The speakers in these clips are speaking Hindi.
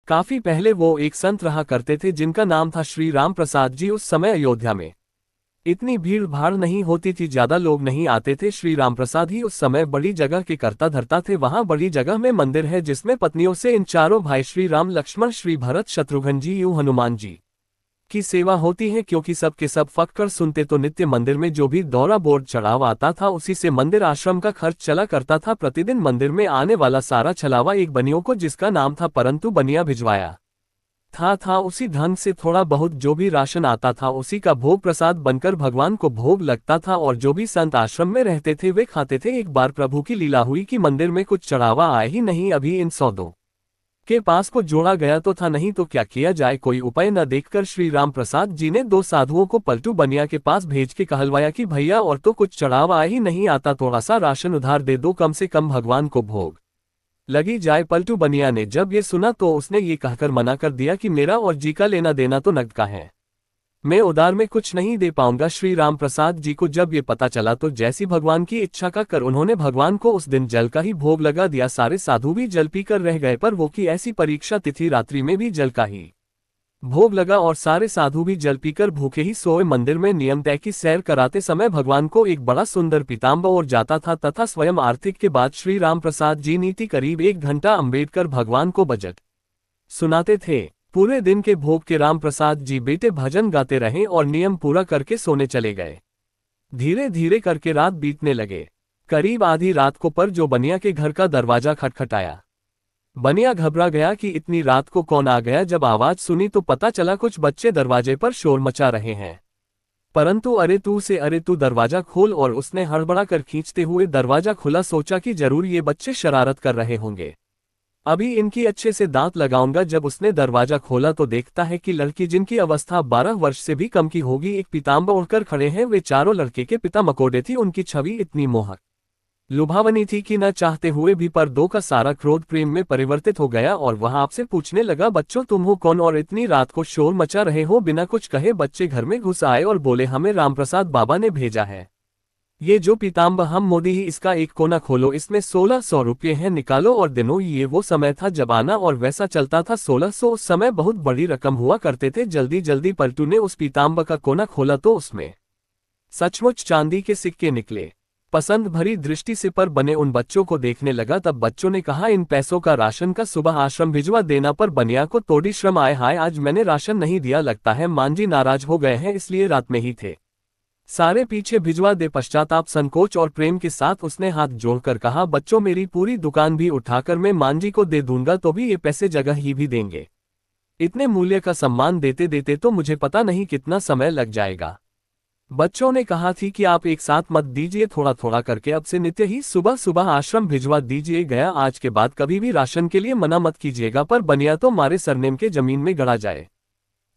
काफी पहले वो एक संत रहा करते थे जिनका नाम था श्री राम प्रसाद जी। उस समय अयोध्या में इतनी भीड़ भाड़ नहीं होती थी, ज्यादा लोग नहीं आते थे। श्री राम प्रसाद ही उस समय बड़ी जगह के कर्ता धर्ता थे। वहां बड़ी जगह में मंदिर है जिसमें पत्नियों से इन चारों भाई श्री राम, लक्ष्मण, श्री भरत, शत्रुघ्न जी यूं हनुमान जी की सेवा होती है। क्योंकि सब के सब फक्कर सुनते तो नित्य मंदिर में जो भी दौरा बोर्ड चढ़ावा आता था उसी से मंदिर आश्रम का खर्च चला करता था। प्रतिदिन मंदिर में आने वाला सारा छलावा एक बनियों को, जिसका नाम था परंतु बनिया, भिजवाया था उसी ढंग से थोड़ा बहुत जो भी राशन आता था उसी का भोग प्रसाद बनकर भगवान को भोग लगता था। और जो भी संत आश्रम में रहते थे वे खाते थे। एक बार प्रभु की लीला हुई कि मंदिर में कुछ चढ़ावा आए ही नहीं। अभी इन सौदों के पास को जोड़ा गया तो था, नहीं तो क्या किया जाए। कोई उपाय न देखकर श्री राम प्रसाद जी ने दो साधुओं को पलटू बनिया के पास भेज के कहलवाया कि भैया और तो कुछ चढ़ावा आ ही नहीं आता, थोड़ा सा राशन उधार दे दो, कम से कम भगवान को भोग लगी जाए। पलटू बनिया ने जब ये सुना तो उसने ये कहकर मना कर दिया कि मेरा और जी का लेना देना तो नगद का है, मैं उधार में कुछ नहीं दे पाऊंगा। श्री राम प्रसाद जी को जब ये पता चला तो जैसी भगवान की इच्छा का कर उन्होंने भगवान को उस दिन जल का ही भोग लगा दिया। सारे साधु भी जल पीकर रह गए, पर वो की ऐसी परीक्षा तिथि, रात्रि में भी जल का ही भोग लगा और सारे साधु भी जल पीकर भूखे ही सोए। मंदिर में नियम तय की सैर कराते समय भगवान को एक बड़ा सुंदर पीताम्बर और जाता था तथा स्वयं आरती के बाद श्री राम प्रसाद जी नीति करीब 1 घंटा अम्बेडकर भगवान को बजट सुनाते थे। पूरे दिन के भोग के राम प्रसाद जी बेटे भजन गाते रहे और नियम पूरा करके सोने चले गए। धीरे धीरे करके रात बीतने लगे। करीब आधी रात को पर जो बनिया के घर का दरवाजा खटखटाया। बनिया घबरा गया कि इतनी रात को कौन आ गया। जब आवाज सुनी तो पता चला कुछ बच्चे दरवाजे पर शोर मचा रहे हैं। परंतु अरे तू दरवाजा खोल, और उसने हड़बड़ा कर खींचते हुए दरवाजा खुला। सोचा कि जरूर ये बच्चे शरारत कर रहे होंगे, अभी इनकी अच्छे से दांत लगाऊंगा। जब उसने दरवाजा खोला तो देखता है कि लड़की जिनकी अवस्था 12 वर्ष से भी कम की होगी एक पीताम्बर ओढ़कर खड़े हैं। वे चारों लड़के के पिता मकोड़े थी। उनकी छवि इतनी मोहक लुभावनी थी कि न चाहते हुए भी पर दो का सारा क्रोध प्रेम में परिवर्तित हो गया और वह आपसे पूछने लगा, बच्चों तुम हो कौन और इतनी रात को शोर मचा रहे हो। बिना कुछ कहे बच्चे घर में घुस आए और बोले, हमें रामप्रसाद बाबा ने भेजा है। ये जो पीताम्बर हम मोदी ही, इसका एक कोना खोलो, इसमें 1600 रुपये हैं, निकालो। और दिनों ये वो समय था जब आना और वैसा चलता था। 1600 उस समय बहुत बड़ी रकम हुआ करते थे। जल्दी जल्दी पलटू ने उस पीताम्बर का कोना खोला तो उसमें सचमुच चांदी के सिक्के निकले। पसंद भरी दृष्टि से पर बने उन बच्चों को देखने लगा। तब बच्चों ने कहा, इन पैसों का राशन का सुबह आश्रम भिजवा देना। पर बनिया को तोड़ी श्रम आए, हाय आज मैंने राशन नहीं दिया, लगता है मांझी नाराज हो गए हैं, इसलिए रात में ही थे सारे पीछे भिजवा दे। पश्चाताप, संकोच और प्रेम के साथ उसने हाथ जोड़कर कहा, बच्चों मेरी पूरी दुकान भी उठाकर मैं मांझी को दे दूंगा तो भी ये पैसे जगह ही भी देंगे। इतने मूल्य का सम्मान देते देते तो मुझे पता नहीं कितना समय लग जाएगा। बच्चों ने कहा थी कि आप एक साथ मत दीजिए, थोड़ा थोड़ा करके अब से नित्य ही सुबह सुबह आश्रम भिजवा दीजिए गया। आज के बाद कभी भी राशन के लिए मना मत कीजिएगा, पर बनिया तो मारे सरनेम के जमीन में गड़ा जाए।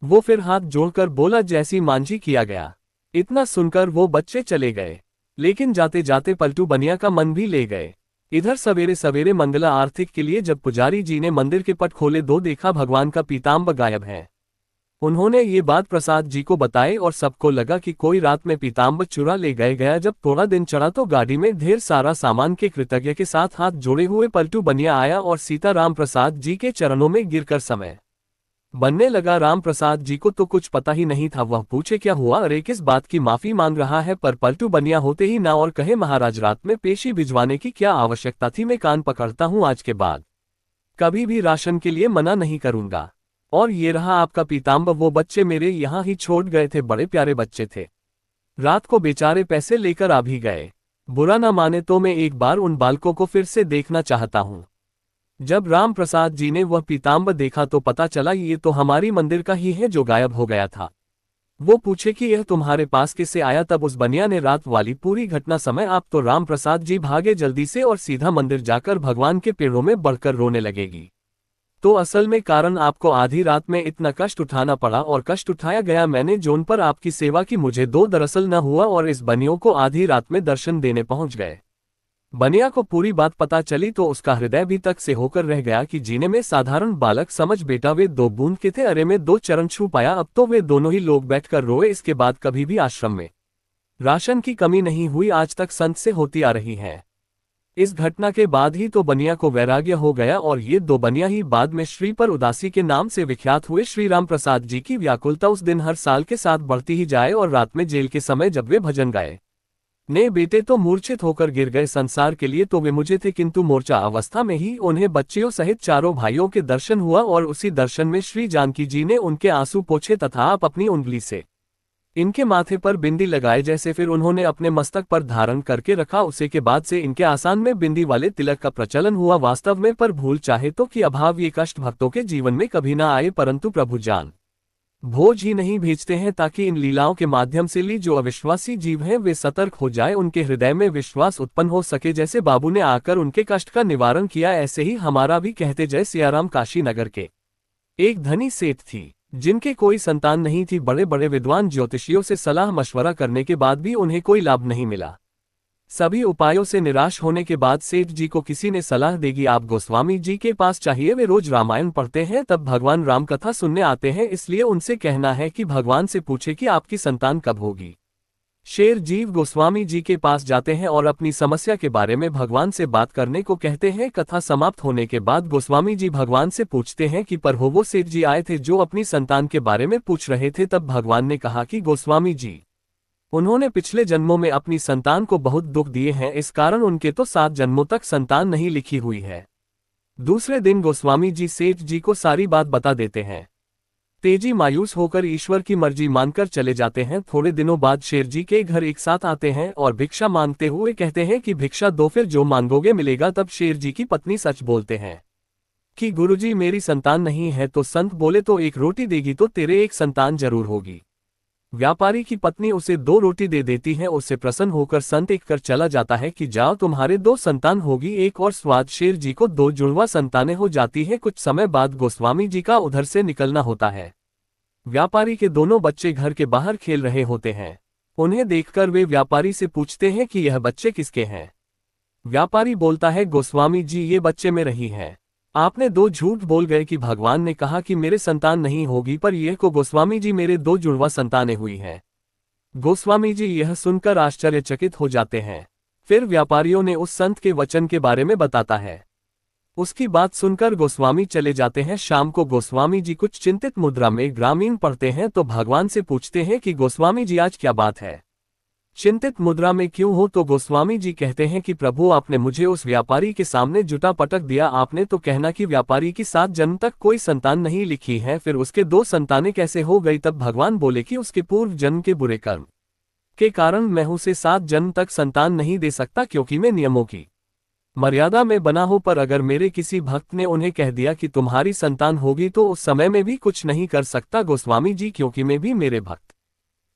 वो फिर हाथ जोड़कर बोला, जैसी मांझी किया गया। इतना सुनकर वो बच्चे चले गए, लेकिन जाते जाते पलटू बनिया का मन भी ले गए। इधर सवेरे सवेरे मंगला आरती के लिए जब पुजारी जी ने मंदिर के पट खोले तो देखा भगवान का पीताम्बर गायब है। उन्होंने ये बात प्रसाद जी को बताई और सबको लगा कि कोई रात में पीताम्बर चुरा ले गया। जब थोड़ा दिन चढ़ा तो गाड़ी में ढेर सारा सामान के कृतज्ञ के साथ हाथ जोड़े हुए पलटू बनिया आया और सीताराम प्रसाद जी के चरणों में गिरकर समय बनने लगा। राम प्रसाद जी को तो कुछ पता ही नहीं था। वह पूछे, क्या हुआ, अरे किस बात की माफी मांग रहा है। पर पलटू बनिया होते ही ना और कहे, महाराज रात में पेशी भिजवाने की क्या आवश्यकता थी, मैं कान पकड़ता हूँ, आज के बाद कभी भी राशन के लिए मना नहीं करूंगा। और ये रहा आपका पीताम्बर, वो बच्चे मेरे यहाँ ही छोड़ गए थे, बड़े प्यारे बच्चे थे, रात को बेचारे पैसे लेकर आ भी गए। बुरा ना माने तो मैं एक बार उन बालकों को फिर से देखना चाहता हूँ। जब राम प्रसाद जी ने वह पीताम्बर देखा तो पता चला ये तो हमारी मंदिर का ही है जो गायब हो गया था। वो पूछे कि यह तुम्हारे पास किससे आया। तब उस बनिया ने रात वाली पूरी घटना समय आप तो राम प्रसाद जी भागे जल्दी से और सीधा मंदिर जाकर भगवान के पैरों में बढ़कर रोने लगेगी। तो असल में कारण आपको आधी रात में इतना कष्ट उठाना पड़ा और कष्ट उठाया गया मैंने जोन पर आपकी सेवा की, मुझे दो दरअसल न हुआ और इस बनियों को आधी रात में दर्शन देने पहुंच गए। बनिया को पूरी बात पता चली तो उसका हृदय भी तक से होकर रह गया कि जीने में साधारण बालक समझ बेटा वे 2 बूंद के थे, अरे में 2 चरण छू पाया। अब तो वे दोनों ही लोग बैठकर रोए। इसके बाद कभी भी आश्रम में राशन की कमी नहीं हुई, आज तक संत से होती आ रही है। इस घटना के बाद ही तो बनिया को वैराग्य हो गया और ये दो बनिया ही बाद में श्री पर उदासी के नाम से विख्यात हुए। श्री राम प्रसाद जी की व्याकुलता उस दिन हर साल के साथ बढ़ती ही जाए और रात में जेल के समय जब वे भजन गाए ने बेटे तो मूर्छित होकर गिर गए। संसार के लिए तो वे मुझे थे, किंतु मूर्छा अवस्था में ही उन्हें बच्चियों सहित चारों भाइयों के दर्शन हुआ और उसी दर्शन में श्री जानकी जी ने उनके आंसू पोंछे तथा आप अपनी उंगली से इनके माथे पर बिंदी लगाए, जैसे फिर उन्होंने अपने मस्तक पर धारण करके रखा। उसे के बाद से इनके आसान में बिंदी वाले तिलक का प्रचलन हुआ। वास्तव में पर भूल चाहे तो कि अभाव ये कष्ट भक्तों के जीवन में कभी ना आए, परंतु प्रभु जान भोज ही नहीं भेजते हैं ताकि इन लीलाओं के माध्यम से ली जो अविश्वासी जीव हैं वे सतर्क हो जाए, उनके हृदय में विश्वास उत्पन्न हो सके। जैसे बाबू ने आकर उनके कष्ट का निवारण किया, ऐसे ही हमारा भी कहते। जय सियाराम। काशी नगर के एक धनी सेठ थी जिनके कोई संतान नहीं थी। बड़े बड़े विद्वान ज्योतिषियों से सलाह मशवरा करने के बाद भी उन्हें कोई लाभ नहीं मिला। सभी उपायों से निराश होने के बाद सेठ जी को किसी ने सलाह देगी, आप गोस्वामी जी के पास चाहिए। वे रोज रामायण पढ़ते हैं, तब भगवान राम कथा सुनने आते हैं, इसलिए उनसे कहना है कि भगवान से पूछे कि आपकी संतान कब होगी। शेर जीव गोस्वामी जी के पास जाते हैं और अपनी समस्या के बारे में भगवान से बात करने को कहते हैं। कथा समाप्त होने के बाद गोस्वामी जी भगवान से पूछते हैं कि पर हो वो सेठ जी आए थे जो अपनी संतान के बारे में पूछ रहे थे। तब भगवान ने कहा कि गोस्वामी जी, उन्होंने पिछले जन्मों में अपनी संतान को बहुत दुख दिए हैं, इस कारण उनके तो 7 जन्मों तक संतान नहीं लिखी हुई है। दूसरे दिन गोस्वामी जी सेठ जी को सारी बात बता देते हैं। तेजी मायूस होकर ईश्वर की मर्जी मानकर चले जाते हैं। थोड़े दिनों बाद शेर जी के घर एक साथ आते हैं और भिक्षा मांगते हुए कहते हैं कि भिक्षा दो, फिर जो मांगोगे मिलेगा। तब शेर जी की पत्नी सच बोलते हैं कि गुरुजी मेरी संतान नहीं है। तो संत बोले तो एक रोटी देगी तो तेरे एक संतान जरूर होगी। व्यापारी की पत्नी उसे 2 रोटी दे देती है। उससे प्रसन्न होकर संत एक कर चला जाता है कि जाओ तुम्हारे 2 संतान होगी। एक और स्वाद, शेर जी को 2 जुड़वा संतानें हो जाती है। कुछ समय बाद गोस्वामी जी का उधर से निकलना होता है। व्यापारी के दोनों बच्चे घर के बाहर खेल रहे होते हैं। उन्हें देखकर वे व्यापारी से पूछते हैं कि यह बच्चे किसके हैं। व्यापारी बोलता है, गोस्वामी जी ये बच्चे में रही हैं। आपने 2 झूठ बोल गए कि भगवान ने कहा कि मेरे संतान नहीं होगी, पर यह को गोस्वामी जी मेरे 2 जुड़वा संतानें हुई हैं। गोस्वामी जी यह सुनकर आश्चर्यचकित हो जाते हैं। फिर व्यापारियों ने उस संत के वचन के बारे में बताता है। उसकी बात सुनकर गोस्वामी चले जाते हैं। शाम को गोस्वामी जी कुछ चिंतित मुद्रा में ग्रामीण पढ़ते हैं तो भगवान से पूछते हैं कि गोस्वामी जी आज क्या बात है, चिंतित मुद्रा में क्यों हो। तो गोस्वामी जी कहते हैं कि प्रभु आपने मुझे उस व्यापारी के सामने जुटा पटक दिया। आपने तो कहना कि व्यापारी की 7 जन्म तक कोई संतान नहीं लिखी है, फिर उसके 2 संतानें कैसे हो गई। तब भगवान बोले कि उसके पूर्व जन्म के बुरे कर्म के कारण मैं उसे 7 जन्म तक संतान नहीं दे सकता, क्योंकि मैं नियमों की मर्यादा में बना हो। पर अगर मेरे किसी भक्त ने उन्हें कह दिया कि तुम्हारी संतान होगी तो उस समय में भी कुछ नहीं कर सकता गोस्वामी जी, क्योंकि मैं भी मेरे भक्त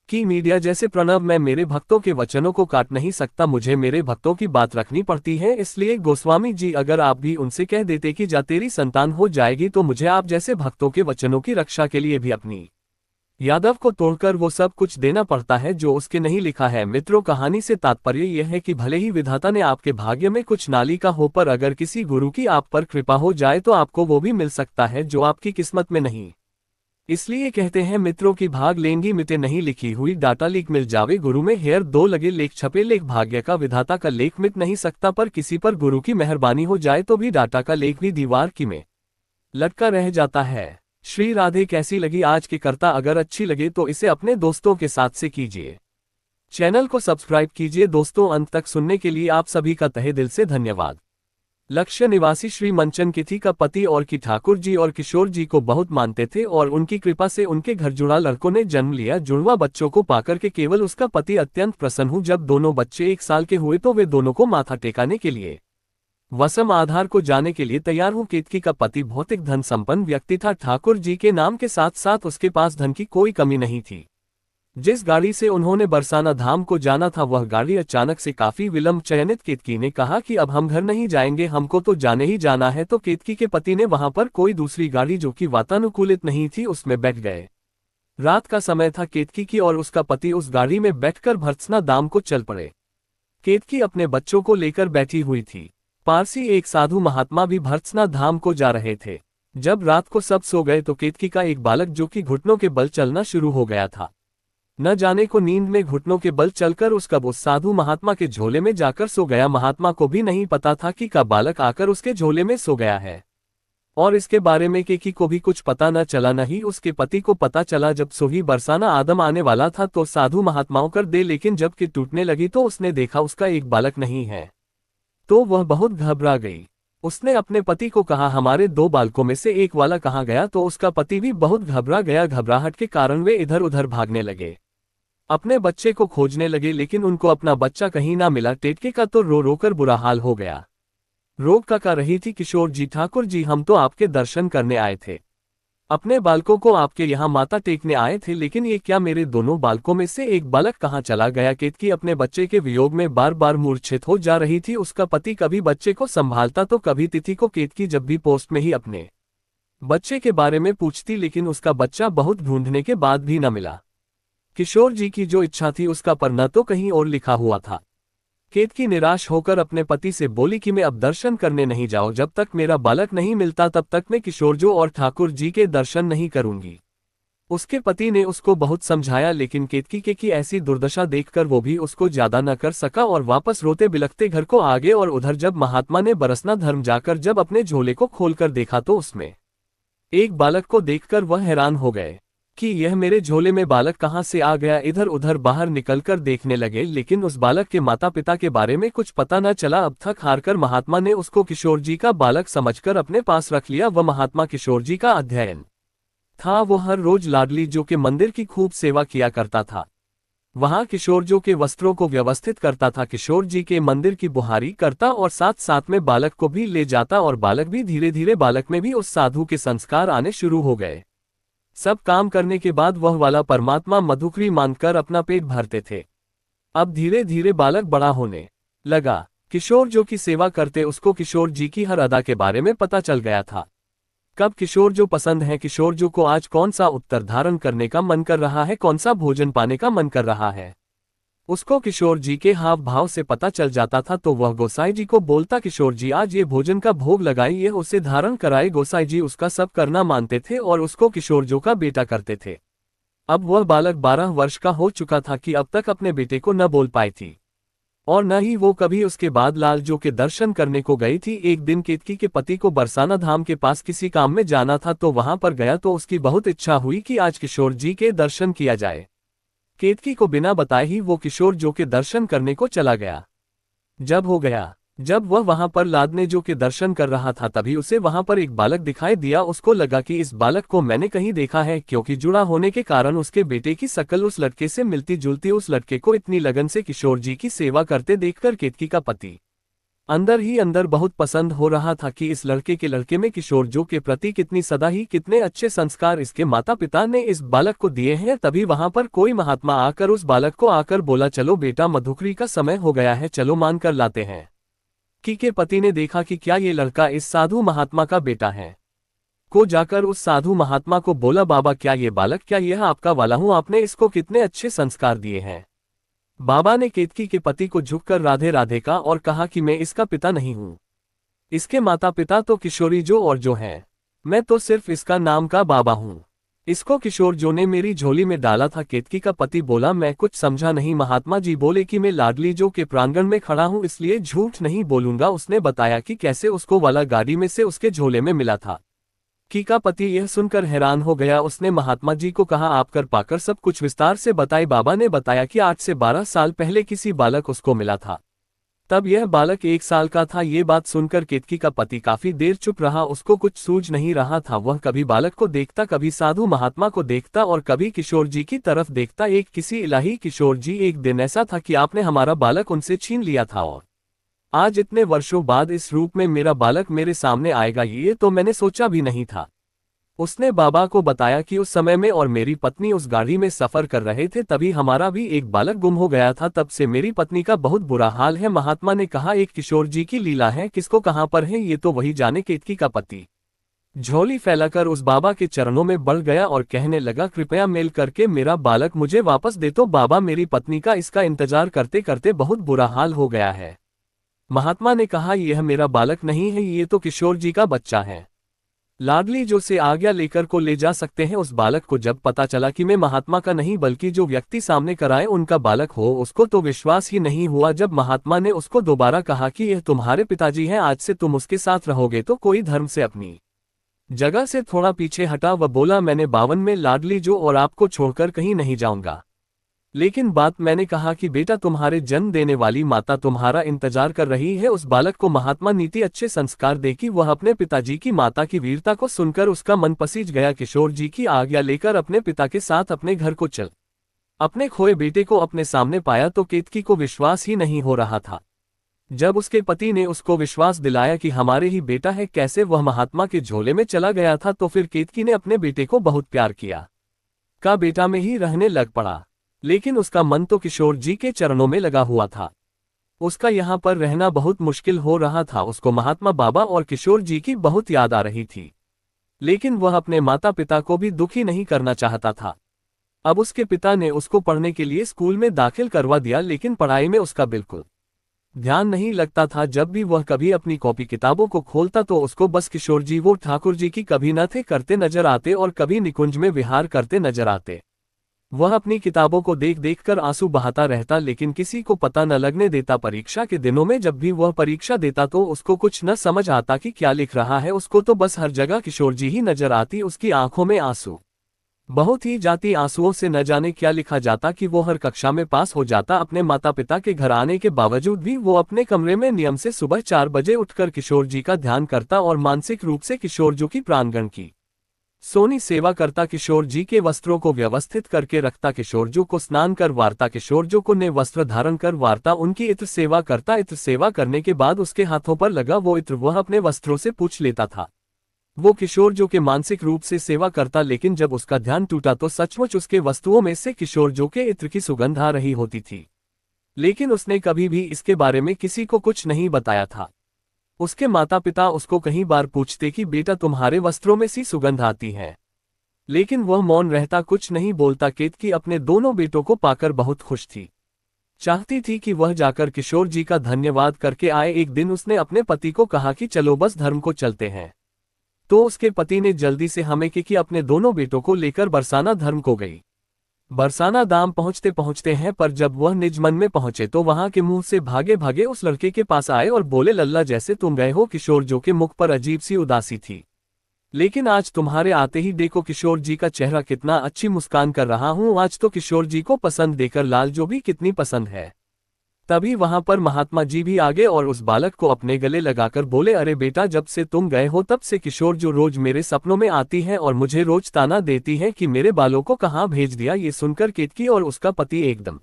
की मीडिया जैसे प्रणव मैं मेरे भक्तों के वचनों को काट नहीं सकता। मुझे मेरे भक्तों की बात रखनी पड़ती है। इसलिए गोस्वामी जी अगर आप भी उनसे कह देते कि जा तेरी संतान हो जाएगी, तो मुझे आप जैसे भक्तों के वचनों की रक्षा के लिए भी अपनी यादव को तोड़कर वो सब कुछ देना पड़ता है जो उसके नहीं लिखा है। मित्रों, कहानी से तात्पर्य यह है कि भले ही विधाता ने आपके भाग्य में कुछ नालिका हो, पर अगर किसी गुरु की आप पर कृपा हो जाए तो आपको वो भी मिल सकता है जो आपकी किस्मत में नहीं। इसलिए कहते हैं मित्रों की भाग लेंगी मिटे नहीं लिखी हुई, डाटा लीक मिल जावे गुरु में हेयर 2 लगे लेख छपे लेख। भाग्य का विधाता का लेख मिट नहीं सकता, पर किसी पर गुरु की मेहरबानी हो जाए तो भी डाटा का लेख भी दीवार की में लटका रह जाता है। श्री राधे। कैसी लगी आज की कर्ता? अगर अच्छी लगे तो इसे अपने दोस्तों के साथ से कीजिए। चैनल को सब्सक्राइब कीजिए। दोस्तों, अंत तक सुनने के लिए आप सभी का तहे दिल से धन्यवाद। लक्ष्य निवासी श्री मंचन किथी का पति और की ठाकुर जी और किशोर जी को बहुत मानते थे और उनकी कृपा से उनके घर जुड़ा लड़कों ने जन्म लिया। जुड़वा बच्चों को पाकर के केवल उसका पति अत्यंत प्रसन्न हुआ। जब दोनों बच्चे 1 साल के हुए तो वे दोनों को माथा टेकाने के लिए वसम आधार को जाने के लिए तैयार हूँ। केतकी का पति भौतिक धन संपन्न व्यक्ति था। ठाकुर जी के नाम के साथ साथ उसके पास धन की कोई कमी नहीं थी। जिस गाड़ी से उन्होंने बरसाना धाम को जाना था वह गाड़ी अचानक से काफी विलंब चयनित। केतकी ने कहा कि अब हम घर नहीं जाएंगे, हमको तो जाने ही जाना है। तो केतकी के पति ने वहां पर कोई दूसरी गाड़ी जो कि वातानुकूलित नहीं थी उसमें बैठ गए। रात का समय था। केतकी की और उसका पति उस गाड़ी में बैठकर भर्त्सना धाम को चल पड़े। केतकी अपने बच्चों को लेकर बैठी हुई थी। पारसी एक साधु महात्मा भी भर्त्सना धाम को जा रहे थे। जब रात को सब सो गए तो केतकी का एक बालक जो कि घुटनों के बल चलना शुरू हो गया था, न जाने को नींद में घुटनों के बल चलकर उसका वो साधु महात्मा के झोले में जाकर सो गया। महात्मा को भी नहीं पता था कि का बालक आकर उसके झोले में सो गया है, और इसके बारे में केकी को भी कुछ पता न चला, न ही उसके पति को पता चला। जब सोही बरसाना आदम आने वाला था तो साधु महात्माओं कर दे, लेकिन जब कि टूटने लगी तो उसने देखा उसका एक बालक नहीं है, तो वह बहुत घबरा गई। उसने अपने पति को कहा, हमारे 2 बालकों में से एक वाला कहाँ गया? तो उसका पति भी बहुत घबरा गया। घबराहट के कारण वे इधर उधर भागने लगे, अपने बच्चे को खोजने लगे, लेकिन उनको अपना बच्चा कहीं ना मिला। टेटके का तो रो रो कर बुरा हाल हो गया। रोक का कह रही थी, किशोर जी, ठाकुर जी, हम तो आपके दर्शन करने आए थे, अपने बालकों को आपके यहाँ माथा टेकने आए थे, लेकिन ये क्या, मेरे दोनों बालकों में से एक बालक कहाँ चला गया? केतकी अपने बच्चे के वियोग में बार बार मूर्छित हो जा रही थी। उसका पति कभी बच्चे को संभालता तो कभी तिथि को। केतकी जब भी पोस्ट में ही अपने बच्चे के बारे में पूछती, लेकिन उसका बच्चा बहुत ढूंढने के बाद भी न मिला। किशोर जी की जो इच्छा थी उसका पन्ना तो कहीं और लिखा हुआ था। केतकी निराश होकर अपने पति से बोली कि मैं अब दर्शन करने नहीं जाऊं, जब तक मेरा बालक नहीं मिलता तब तक मैं किशोरजो और ठाकुर जी के दर्शन नहीं करूंगी। उसके पति ने उसको बहुत समझाया, लेकिन केतकी की ऐसी दुर्दशा देखकर वो भी उसको ज्यादा न कर सका और वापस रोते बिलखते घर को आ गए। और उधर जब महात्मा ने बरसना धर्म जाकर जब अपने झोले को खोलकर देखा तो उसमें एक बालक को देखकर वह हैरान हो गए कि यह मेरे झोले में बालक कहाँ से आ गया। इधर उधर बाहर निकलकर देखने लगे, लेकिन उस बालक के माता पिता के बारे में कुछ पता न चला। अब थक हारकर महात्मा ने उसको किशोर जी का बालक समझकर अपने पास रख लिया। वह महात्मा किशोर जी का अध्ययन था। वो हर रोज लाडली जो के मंदिर की खूब सेवा किया करता था, वहां किशोर जो के वस्त्रों को व्यवस्थित करता था, किशोर जी के मंदिर की बुहारी करता और साथ साथ में बालक को भी ले जाता। और बालक भी धीरे धीरे, बालक में भी उस साधु के संस्कार आने शुरू हो गए। सब काम करने के बाद वह वाला परमात्मा मधुकरी मानकर अपना पेट भरते थे। अब धीरे धीरे बालक बड़ा होने लगा। किशोर जो की सेवा करते उसको किशोर जी की हर अदा के बारे में पता चल गया था। कब किशोर जो पसंद है, किशोर जो को आज कौन सा उत्तर धारण करने का मन कर रहा है, कौन सा भोजन पाने का मन कर रहा है, उसको किशोर जी के हाव भाव से पता चल जाता था। तो वह गोसाई जी को बोलता, किशोर जी आज ये भोजन का भोग लगाइए, उसे धारण कराए। गोसाई जी उसका सब करना मानते थे और उसको किशोर जो का बेटा करते थे। अब वह बालक 12 वर्ष का हो चुका था कि अब तक अपने बेटे को न बोल पाई थी, और न ही वो कभी उसके बाद लाल जो के दर्शन करने को गई थी। एक दिन केतकी के पति को बरसाना धाम के पास किसी काम में जाना था, तो वहां पर गया तो उसकी बहुत इच्छा हुई कि आज किशोर जी के दर्शन किया जाए। केतकी को बिना बताए ही वो किशोर जो के दर्शन करने को चला गया। जब वह वहां पर लादने जो के दर्शन कर रहा था, तभी उसे वहां पर एक बालक दिखाई दिया। उसको लगा कि इस बालक को मैंने कहीं देखा है, क्योंकि जुड़ा होने के कारण उसके बेटे की शकल उस लड़के से मिलती जुलती। उस लड़के को इतनी लगन से किशोर जी की सेवा करते देखकर केतकी का पति अंदर ही अंदर बहुत पसंद हो रहा था कि इस लड़के में किशोर जो के प्रति कितनी सदा ही, कितने अच्छे संस्कार इसके माता पिता ने इस बालक को दिए हैं। तभी वहां पर कोई महात्मा आकर उस बालक को आकर बोला, चलो बेटा, मधुकरी का समय हो गया है, चलो मान कर लाते हैं। की के पति ने देखा कि क्या ये लड़का इस साधु महात्मा का बेटा है, को जाकर उस साधु महात्मा को बोला, बाबा क्या ये बालक, क्या यह आपका वाला हूं? आपने इसको कितने अच्छे संस्कार दिए हैं। बाबा ने केतकी के पति को झुककर राधे राधे कहा और कहा कि मैं इसका पिता नहीं हूं, इसके माता पिता तो किशोरी जो और जो हैं, मैं तो सिर्फ इसका नाम का बाबा हूं। इसको किशोर जो ने मेरी झोली में डाला था। केतकी का पति बोला, मैं कुछ समझा नहीं। महात्मा जी बोले कि मैं लाडली जो के प्रांगण में खड़ा हूं, इसलिए झूठ नहीं बोलूंगा। उसने बताया कि कैसे उसको वाला गाड़ी में से उसके झोले में मिला था। की का पति यह सुनकर हैरान हो गया। उसने महात्मा जी को कहा, आप कर पाकर सब कुछ विस्तार से बताए। बाबा ने बताया कि 8 से 12 साल पहले किसी बालक उसको मिला था, तब यह बालक 1 साल का था। ये बात सुनकर केतकी का पति काफी देर चुप रहा। उसको कुछ सूझ नहीं रहा था। वह कभी बालक को देखता, कभी साधु महात्मा को देखता और कभी किशोर जी की तरफ देखता। एक किसी इलाही किशोर जी, एक दिन ऐसा था कि आपने हमारा बालक उनसे छीन लिया था, और आज इतने वर्षों बाद इस रूप में मेरा बालक मेरे सामने आएगा, ये तो मैंने सोचा भी नहीं था। उसने बाबा को बताया कि उस समय में और मेरी पत्नी उस गाड़ी में सफर कर रहे थे, तभी हमारा भी एक बालक गुम हो गया था। तब से मेरी पत्नी का बहुत बुरा हाल है। महात्मा ने कहा, एक किशोर जी की लीला है, किसको कहां पर है ये तो वही जाने। केतकी का पति झोली फैलाकर उस बाबा के चरणों में बढ़ गया और कहने लगा, कृपया मेल करके मेरा बालक मुझे वापस दे। तो बाबा, मेरी पत्नी का इसका इंतजार करते करते बहुत बुरा हाल हो गया है। महात्मा ने कहा, यह मेरा बालक नहीं है, ये तो किशोर जी का बच्चा है। लाडली जो से आज्ञा लेकर को ले जा सकते हैं। उस बालक को जब पता चला कि मैं महात्मा का नहीं बल्कि जो व्यक्ति सामने कराए उनका बालक हो, उसको तो विश्वास ही नहीं हुआ। जब महात्मा ने उसको दोबारा कहा कि यह तुम्हारे पिताजी हैं, आज से तुम उसके साथ रहोगे तो कोई धर्म से अपनी जगह से थोड़ा पीछे हटा व बोला, मैंने 52 में लाडली जो और आपको छोड़कर कहीं नहीं जाऊंगा। लेकिन बात मैंने कहा कि बेटा तुम्हारे जन्म देने वाली माता तुम्हारा इंतजार कर रही है। उस बालक को महात्मा नीति अच्छे संस्कार दे कि वह अपने पिताजी की माता की वीरता को सुनकर उसका मन पसीज गया। किशोर जी की आज्ञा लेकर अपने पिता के साथ अपने घर को चल अपने खोए बेटे को अपने सामने पाया तो केतकी को विश्वास ही नहीं हो रहा था। जब उसके पति ने उसको विश्वास दिलाया कि हमारे ही बेटा है, कैसे वह महात्मा के झोले में चला गया था, तो फिर केतकी ने अपने बेटे को बहुत प्यार किया का बेटा में ही रहने लग पड़ा। लेकिन उसका मन तो किशोर जी के चरणों में लगा हुआ था। उसका यहाँ पर रहना बहुत मुश्किल हो रहा था। उसको महात्मा बाबा और किशोर जी की बहुत याद आ रही थी, लेकिन वह अपने माता पिता को भी दुखी नहीं करना चाहता था। अब उसके पिता ने उसको पढ़ने के लिए स्कूल में दाखिल करवा दिया, लेकिन पढ़ाई में उसका बिल्कुल ध्यान नहीं लगता था। जब भी वह कभी अपनी कॉपी किताबों को खोलता तो उसको बस किशोर जी वो ठाकुर जी की कभी न थे करते नजर आते और कभी निकुंज में विहार करते नजर आते। वह अपनी किताबों को देख देख कर आंसू बहाता रहता, लेकिन किसी को पता न लगने देता। परीक्षा के दिनों में जब भी वह परीक्षा देता तो उसको कुछ न समझ आता कि क्या लिख रहा है। उसको तो बस हर जगह किशोर जी ही नजर आती। उसकी आंखों में आंसू बहुत ही जाती, आंसुओं से न जाने क्या लिखा जाता कि वो हर कक्षा में पास हो जाता। अपने माता पिता के घर आने के बावजूद भी वो अपने कमरे में नियम से सुबह 4 बजे उठकर किशोर जी का ध्यान करता और मानसिक रूप से किशोर जी की प्राणगण की सोनी सेवा करता। किशोर जी के वस्त्रों को व्यवस्थित करके रखता, किशोर जी को स्नान कर वारता, किशोर जी को नए वस्त्र धारण कर वारता, उनकी इत्र सेवा करता। इत्र सेवा करने के बाद उसके हाथों पर लगा वो इत्र वह अपने वस्त्रों से पूछ लेता था। वो किशोर जी के मानसिक रूप से सेवा करता, लेकिन जब उसका ध्यान टूटा तो सचमुच उसके वस्तुओं में से किशोर जी के इत्र की सुगंध आ रही होती थी। लेकिन उसने कभी भी इसके बारे में किसी को कुछ नहीं बताया था। उसके माता पिता उसको कई बार पूछते कि बेटा तुम्हारे वस्त्रों में सी सुगंध आती है, लेकिन वह मौन रहता, कुछ नहीं बोलता। केतकी अपने दोनों बेटों को पाकर बहुत खुश थी, चाहती थी कि वह जाकर किशोर जी का धन्यवाद करके आए। एक दिन उसने अपने पति को कहा कि चलो बस धर्म को चलते हैं, तो उसके पति ने जल्दी से हमें कि अपने दोनों बेटों को लेकर बरसाना धर्म को गई। बरसाना दाम पहुंचते पहुंचते हैं, पर जब वह निज मन में पहुंचे तो वहां के मुंह से भागे भागे उस लड़के के पास आए और बोले, लल्ला जैसे तुम गए हो। किशोर जी के मुख पर अजीब सी उदासी थी, लेकिन आज तुम्हारे आते ही देखो किशोर जी का चेहरा कितना अच्छी मुस्कान कर रहा हूं। आज तो किशोर जी को पसंद देकर लाल जो भी कितनी पसंद है। तभी वहां पर महात्मा जी भी आ गए और उस बालक को अपने गले लगाकर बोले, अरे बेटा जब से तुम गए हो तब से किशोर जो रोज मेरे सपनों में आती है और मुझे रोज ताना देती है कि मेरे बालों को कहाँ भेज दिया। ये सुनकर केतकी और उसका पति एकदम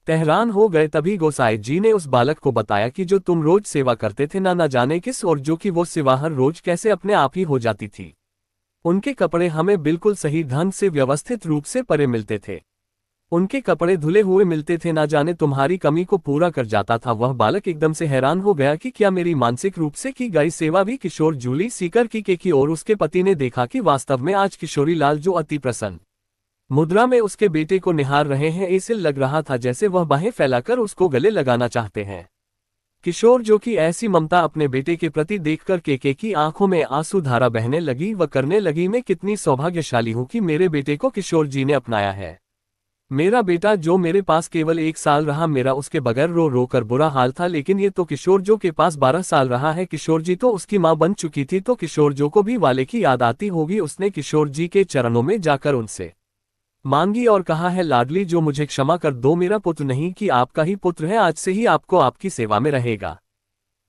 हैरान हो गए। तभी गोसाई जी ने उस बालक को बताया कि जो तुम रोज सेवा करते थे ना जाने किस और जो कि वो सेवा हर रोज कैसे अपने आप ही हो जाती थी। उनके कपड़े हमें बिल्कुल सही ढंग से व्यवस्थित रूप से परे मिलते थे, उनके कपड़े धुले हुए मिलते थे, ना जाने तुम्हारी कमी को पूरा कर जाता था। वह बालक एकदम से हैरान हो गया कि क्या मेरी मानसिक रूप से की गई सेवा भी किशोर जूली सीकर की और उसके पति ने देखा कि वास्तव में आज किशोरी लाल जो अति प्रसन्न मुद्रा में उसके बेटे को निहार रहे हैं। ऐसे लग रहा था जैसे वह बाहें फैलाकर उसको गले लगाना चाहते हैं। किशोर जो की ऐसी ममता अपने बेटे के प्रति देखकर केके की आंखों में आंसू धारा बहने लगी। वह करने लगी, मैं कितनी सौभाग्यशाली हूं कि मेरे बेटे को किशोर जी ने अपनाया है। मेरा बेटा जो मेरे पास केवल 1 साल रहा, मेरा उसके बगैर रो रो कर बुरा हाल था, लेकिन ये तो किशोर जो के पास 12 साल रहा है। किशोर जी तो उसकी माँ बन चुकी थी, तो किशोर जो को भी वाले की याद आती होगी। उसने किशोर जी के चरणों में जाकर उनसे मांगी और कहा है, लाडली जो मुझे क्षमा कर दो, मेरा पुत्र नहीं कि आपका ही पुत्र है, आज से ही आपको आपकी सेवा में रहेगा,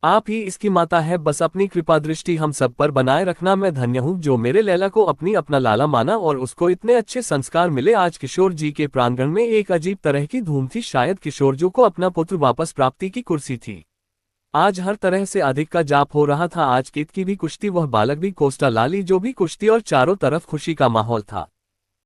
आप ही इसकी माता है। बस अपनी कृपा दृष्टि हम सब पर बनाए रखना। मैं धन्य हूँ जो मेरे लैला को अपना लाला माना और उसको इतने अच्छे संस्कार मिले। आज किशोर जी के प्रांगण में एक अजीब तरह की धूम थी, शायद किशोर जी को अपना पुत्र वापस प्राप्ति की कुर्सी थी। आज हर तरह से अधिक का जाप हो रहा था। आज केतकी भी कुश्ती, वह बालक भी कोस्टा लाली जो भी कुश्ती और चारों तरफ खुशी का माहौल था।